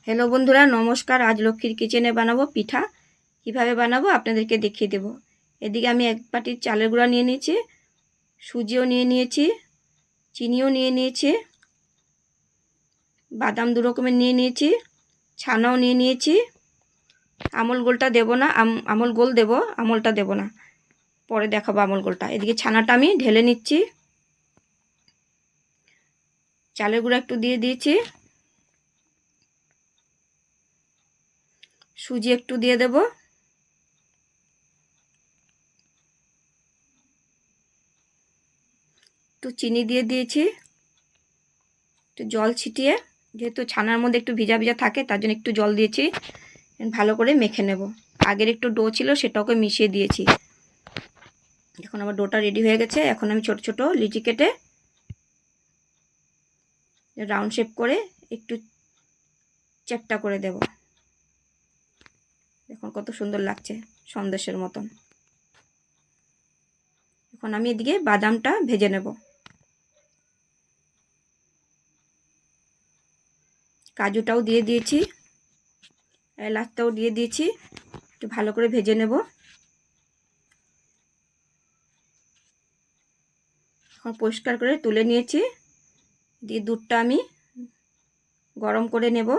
Hello বন্ধুরা, নমস্কার। আজ লক্ষ্মীর কিচেনে বানাবো পিঠা। কিভাবে বানাবো আপনাদেরকে দেখিয়ে দেব। এদিকে আমি এক বাটি চালের গুঁড়া নিয়ে নিয়েছি, সুজিও নিয়ে নিয়েছি, চিনিও নিয়ে নিয়েছি, বাদাম দু রকমের নিয়ে নিয়েছি, ছানাও নিয়ে নিয়েছি। আমল গোলটা দেব না, আমল গোল দেব, আমলটা দেব না, পরে দেখাবো আমল গোলটা। এদিকে ছানাটা আমি ঢেলে নিচ্ছি। চালের গুঁড়া একটু দিয়ে দিয়েছি, সুজি একটু দিয়ে দেব, একটু চিনি দিয়ে দিয়েছি, একটু জল ছিটিয়ে, যেহেতু ছানার মধ্যে একটু ভিজা ভিজা থাকে তার জন্য একটু জল দিয়েছি। ভালো করে মেখে নেব। আগের একটু ডো ছিল সেটাকে মিশিয়ে দিয়েছি। এখন আমার ডোটা রেডি হয়ে গেছে। এখন আমি ছোট ছোট লিচি কেটে রাউন্ড শেপ করে একটু চ্যাপ্টা করে দেব। দেখুন কত সুন্দর লাগছে, সন্দেশের মতন। এখন আমি এদিকে বাদামটা ভেজে নেব। কাজুটাও দিয়ে দিয়েছি, এলাচটাও দিয়ে দিয়েছি, একটু ভালো করে ভেজে নেব। এখন পরিষ্কার করে তুলে নিয়েছি। দিয়ে দুধটা আমি গরম করে নেব।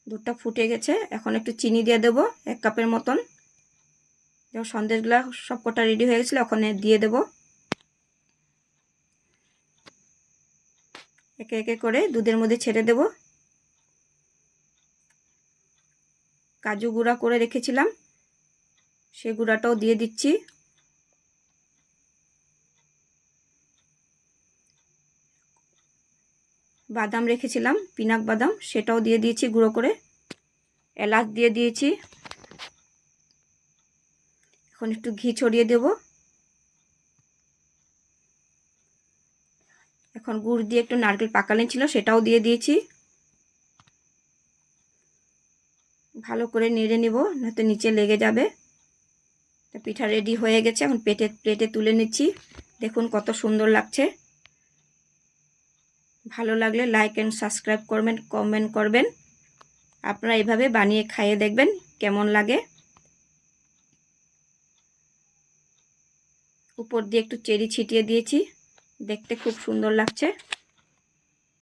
দুধটা ফুটে গেছে। এখন একটু চিনি দিয়ে দেবো 1 কাপের মতন। যখন সন্দেশগুলো সব কটা রেডি হয়ে গেছিলো ওখানে দিয়ে দেব। একে একে করে দুধের মধ্যে ছেড়ে দেব। কাজু গুঁড়া করে রেখেছিলাম সেই গুঁড়াটাও দিয়ে দিচ্ছি। বাদাম রেখেছিলাম, পিনাক বাদাম, সেটাও দিয়ে দিয়েছি গুঁড়ো করে। এলাচ দিয়ে দিয়েছি। এখন একটু ঘি ছড়িয়ে দেব। এখন গুড় দিয়ে একটু নারকেল পাকালেন ছিল সেটাও দিয়ে দিয়েছি। ভালো করে নেড়ে নেব, নয়তো নিচে লেগে যাবে। পিঠা রেডি হয়ে গেছে। এখন প্লেটে তুলে নিচ্ছি। দেখুন কত সুন্দর লাগছে। ভালো লাগলে লাইক অ্যান্ড সাবস্ক্রাইব করবেন, কমেন্ট করবেন। আপনারা এভাবে বানিয়ে খাইয়ে দেখবেন কেমন লাগে। উপর দিয়ে একটু চেরি ছিটিয়ে দিয়েছি, দেখতে খুব সুন্দর লাগছে।